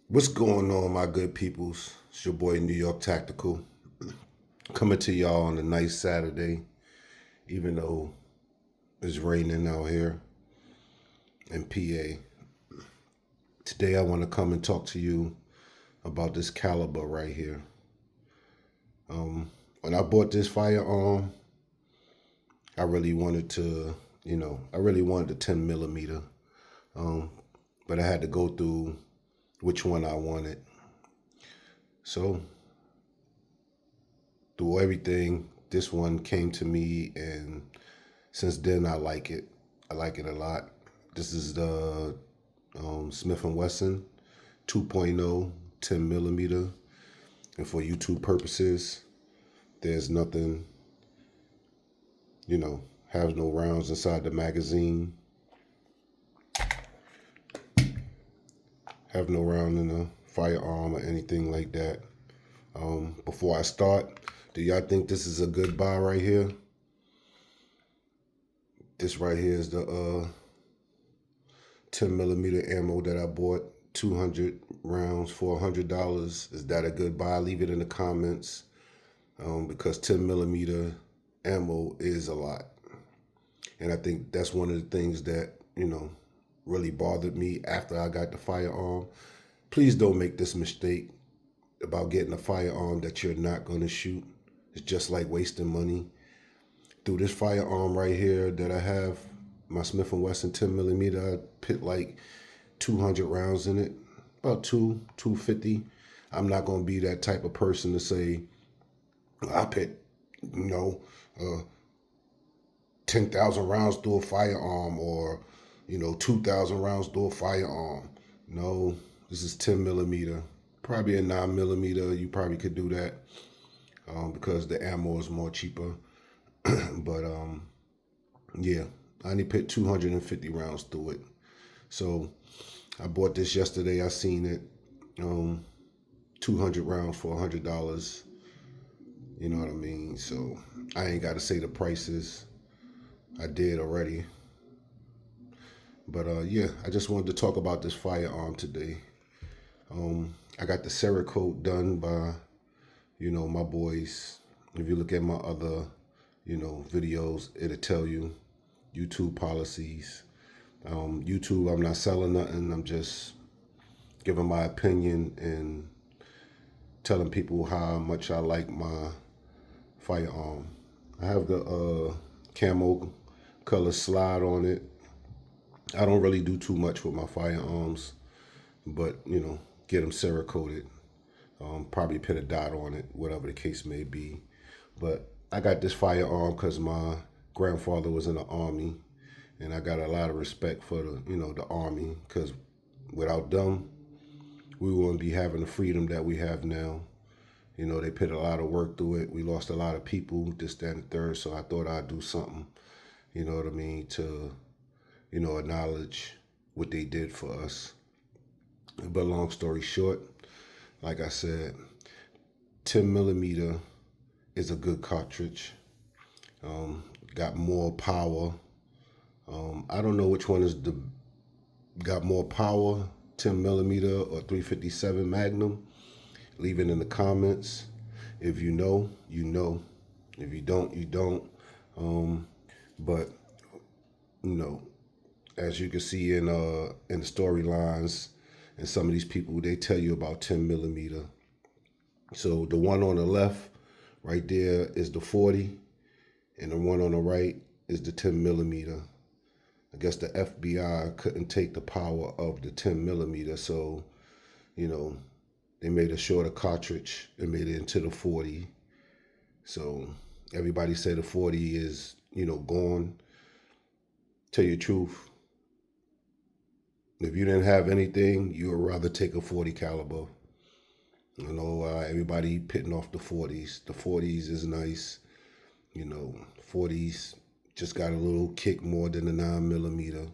What's going on, my good peoples? It's your boy New York Tactical coming to y'all on a nice Saturday, even though it's raining out here in PA. Today, I want to come and talk to you about this caliber right here. When I bought this firearm, I really wanted to, I really wanted the 10 millimeter, um, but I had to go through which one I wanted. So through everything, this one came to me, and since then I like it. I like it a lot. This is the Smith & Wesson 2.0 10 millimeter, and for YouTube purposes, there's nothing, has no rounds inside the magazine, have no round in the firearm or anything like that. Before I start, do y'all think this is a good buy right here? This right here is the 10 millimeter ammo that I bought, 200 rounds for $100. Is that a good buy? Leave it in the comments, because 10 millimeter ammo is a lot. And I think that's one of the things that, really bothered me after I got the firearm. Please don't make this mistake about getting a firearm that you're not going to shoot. It's just like wasting money. Through this firearm right here that I have, my Smith & Wesson 10 millimeter, I put like 200 rounds in it, about 250. I'm not going to be that type of person to say, I put, you know, uh, 10,000 rounds through a firearm, or, 2,000 rounds through a firearm. No, this is 10 millimeter. Probably a 9 millimeter, you probably could do that, because the ammo is more cheaper. But yeah, I only put 250 rounds through it. So I bought this yesterday. I seen it, 200 rounds for $100. You know what I mean? So I ain't got to say the prices. I did already. But yeah, I just wanted to talk about this firearm today. I got the Cerakote done by, my boys. If you look at my other, videos, it'll tell you YouTube policies. YouTube, I'm not selling nothing. I'm just giving my opinion and telling people how much I like my firearm. I have the camo color slide on it. I don't really do too much with my firearms, but get them Cerakoted. Probably put a dot on it, whatever the case may be. But I got this firearm because my grandfather was in the Army, and I got a lot of respect for the Army, because without them, we wouldn't be having the freedom that we have now. They put a lot of work through it. We lost a lot of people, this, that, and the third. So I thought I'd do something, you know what I mean, to, acknowledge what they did for us. But long story short, like I said, 10 millimeter is a good cartridge. Got more power. I don't know which one is got more power, 10 millimeter or 357 Magnum. Leave it in the comments. If you know, you know. If you don't, you don't. But as you can see in the storylines, and some of these people, they tell you about 10 millimeter. So the one on the left, right there, is the 40, and the one on the right is the 10 millimeter. I guess the FBI couldn't take the power of the 10 millimeter, so they made a shorter cartridge and made it into the 40. So everybody say the 40 is gone. Tell you the truth, if you didn't have anything, you would rather take a 40 caliber. Everybody pitting off the 40s. The 40s is nice. 40s just got a little kick more than the 9 millimeter.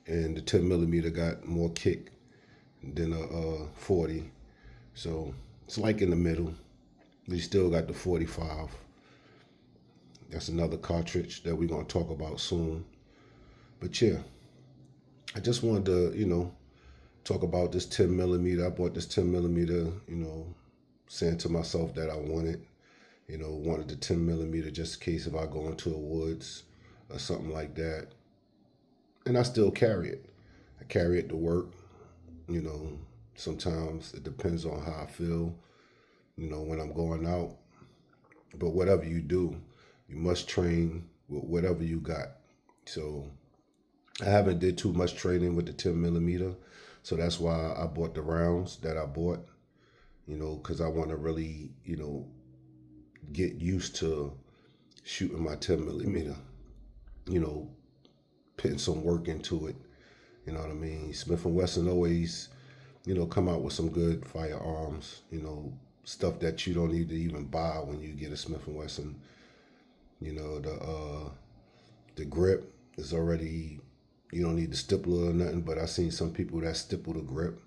And the 10 millimeter got more kick than a 40. So it's like in the middle. You still got the 45. That's another cartridge that we're going to talk about soon. But yeah, I just wanted to, talk about this 10 millimeter. I bought this 10 millimeter, saying to myself that I wanted the 10 millimeter just in case if I go into the woods or something like that. And I still carry it. I carry it to work. You know, sometimes it depends on how I feel, when I'm going out. But whatever you do, you must train with whatever you got. So I haven't did too much training with the 10 millimeter. So that's why I bought the rounds that I bought, because I want to really, get used to shooting my 10 millimeter, you know, putting some work into it. You know what I mean? Smith & Wesson always, come out with some good firearms, stuff that you don't need to even buy when you get a Smith & Wesson. The grip is already, you don't need the stipple or nothing, but I seen some people that stipple the grip.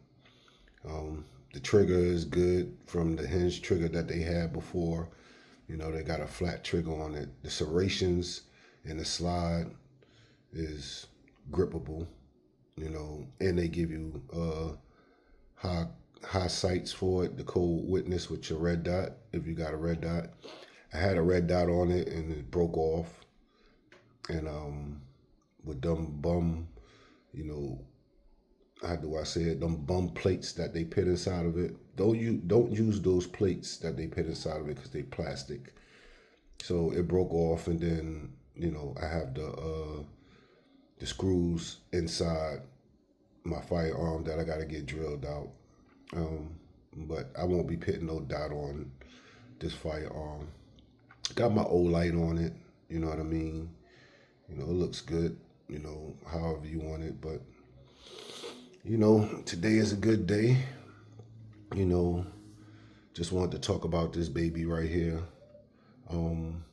The trigger is good from the hinge trigger that they had before. They got a flat trigger on it. The serrations and the slide is grippable, and they give you high sights for it, the cold witness with your red dot, if you got a red dot. I had a red dot on it and it broke off. And with them bum, how do I say it? Them bum plates that they put inside of it. Don't use those plates that they put inside of it because they plastic. So it broke off, and then I have the screws inside my firearm that I got to get drilled out. But I won't be putting no dot on this firearm. Got my old light on it. You know what I mean? It looks good. However you want it, but. Today is a good day. Just wanted to talk about this baby right here. One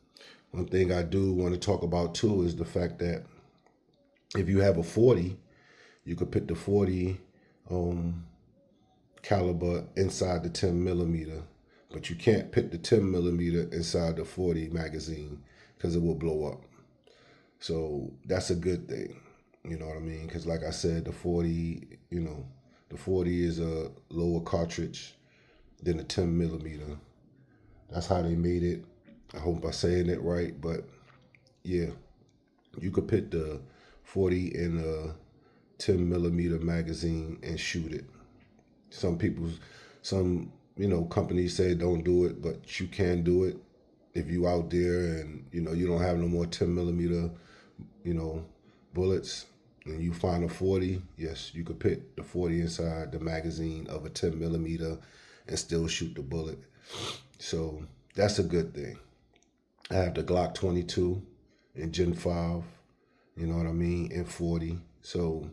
thing I do want to talk about too is the fact that if you have a 40, you could put the 40 caliber inside the 10 millimeter, but you can't put the 10 millimeter inside the 40 magazine because it will blow up. So that's a good thing. You know what I mean? Because like I said, the 40, the 40 is a lower cartridge than the 10 millimeter. That's how they made it. I hope I'm saying it right, but yeah, you could put the 40 in a 10 millimeter magazine and shoot it. Some companies say don't do it, but you can do it if you out there and, you don't have no more 10 millimeter, bullets. And you find a 40, yes, you could put the 40 inside the magazine of a 10 millimeter and still shoot the bullet. So that's a good thing. I have the Glock 22 in Gen 5, you know what I mean, in 40. So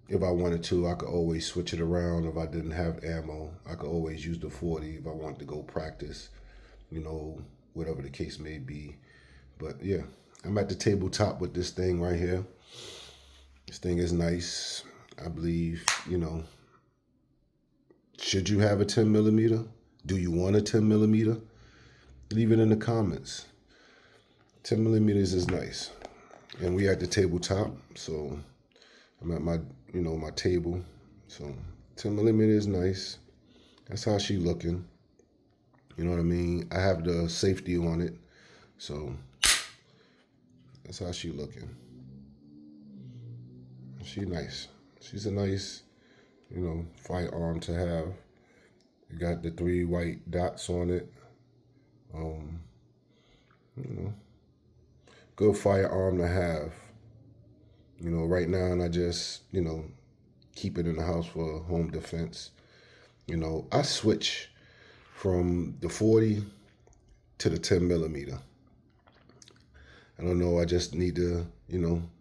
if I wanted to, I could always switch it around. If I didn't have ammo, I could always use the 40 if I wanted to go practice, whatever the case may be. But yeah, I'm at the tabletop with this thing right here. This thing is nice. I believe, should you have a 10 millimeter? Do you want a 10 millimeter? Leave it in the comments. 10 millimeters is nice. And we at the tabletop, so I'm at my, my table. So 10 millimeter is nice. That's how she looking. You know what I mean? I have the safety on it. So that's how she looking. She nice. She's a nice, firearm to have. You got the 3 white dots on it. Good firearm to have. Right now, and I just, keep it in the house for home defense. I switch from the 40 to the 10 millimeter. I don't know. I just need to,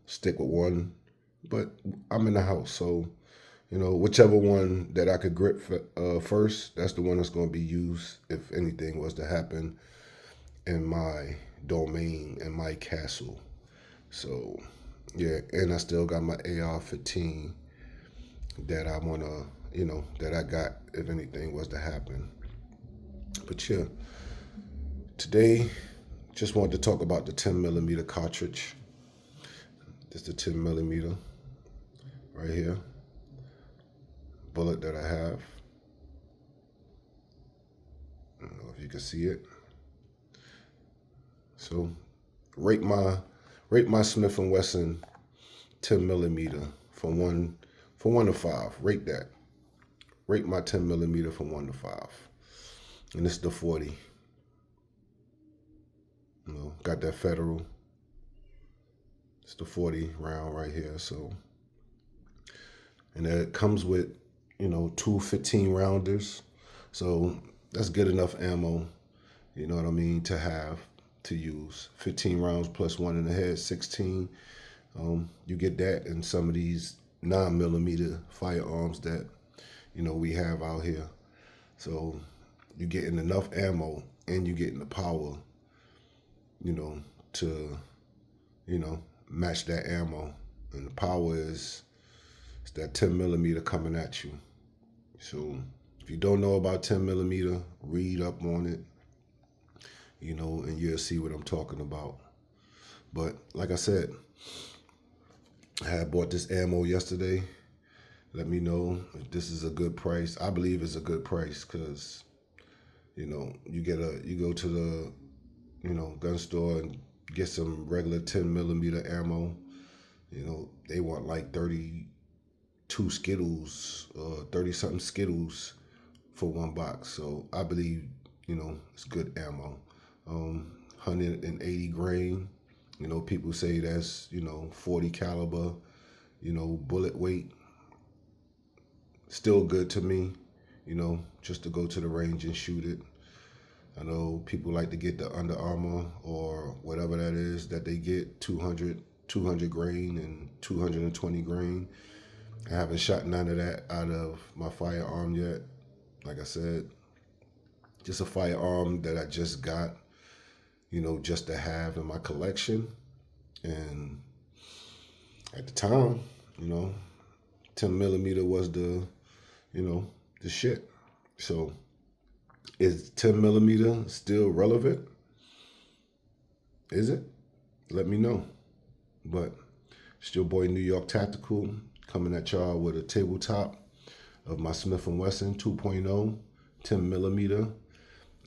stick with one. But I'm in the house, so, whichever one that I could grip first, that's the one that's going to be used if anything was to happen in my domain, in my castle. So, yeah, and I still got my AR-15 that I want to, that I got if anything was to happen. But yeah, today, just wanted to talk about the 10 millimeter cartridge. This is the 10 millimeter right here. bullet that I have. I don't know if you can see it. So rate my Smith and Wesson 10 millimeter from one to five. Rate that. Rate my 10 millimeter from 1 to 5. And this is the 40. Got that Federal. It's the 40 round right here. So, and it comes with, two 15 rounders. So that's good enough ammo, you know what I mean, to use. 15 rounds plus one in the head, 16. You get that in some of these 9mm firearms that, we have out here. So you're getting enough ammo and you're getting the power, to, match that ammo. And the power is it's that 10mm coming at you. So if you don't know about 10mm, read up on it, and you'll see what I'm talking about. But like I said, I had bought this ammo yesterday. Let me know if this is a good price. I believe it's a good price because, you go to the, gun store and get some regular 10mm ammo. They want like 32 Skittles, 30 something Skittles for one box. So I believe, it's good ammo. 180 grain. People say that's, 40 caliber, bullet weight. Still good to me, just to go to the range and shoot it. I know people like to get the Under Armour or whatever that is that they get, 200 grain and 220 grain. I haven't shot none of that out of my firearm yet. Like I said, just a firearm that I just got, just to have in my collection. And at the time, 10mm was the shit. So is 10mm still relevant? Is it? Let me know. But it's your boy New York Tactical coming at y'all with a tabletop of my Smith & Wesson 2.0 10mm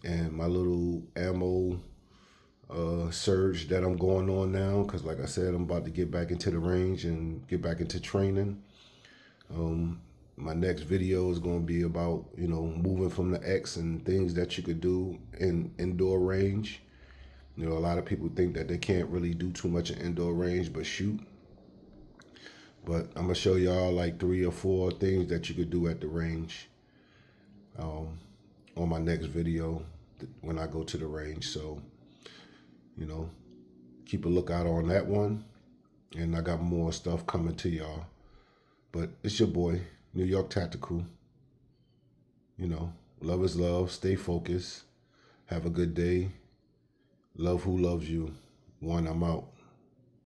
and my little ammo surge that I'm going on now, because like I said, I'm about to get back into the range and get back into training. My next video is going to be about, moving from the X and things that you could do in indoor range. A lot of people think that they can't really do too much in indoor range but shoot. But I'm going to show y'all like 3 or 4 things that you could do at the range on my next video when I go to the range. So, keep a lookout on that one. And I got more stuff coming to y'all. But it's your boy, New York Tactical. Love is love. Stay focused. Have a good day. Love who loves you. One, I'm out.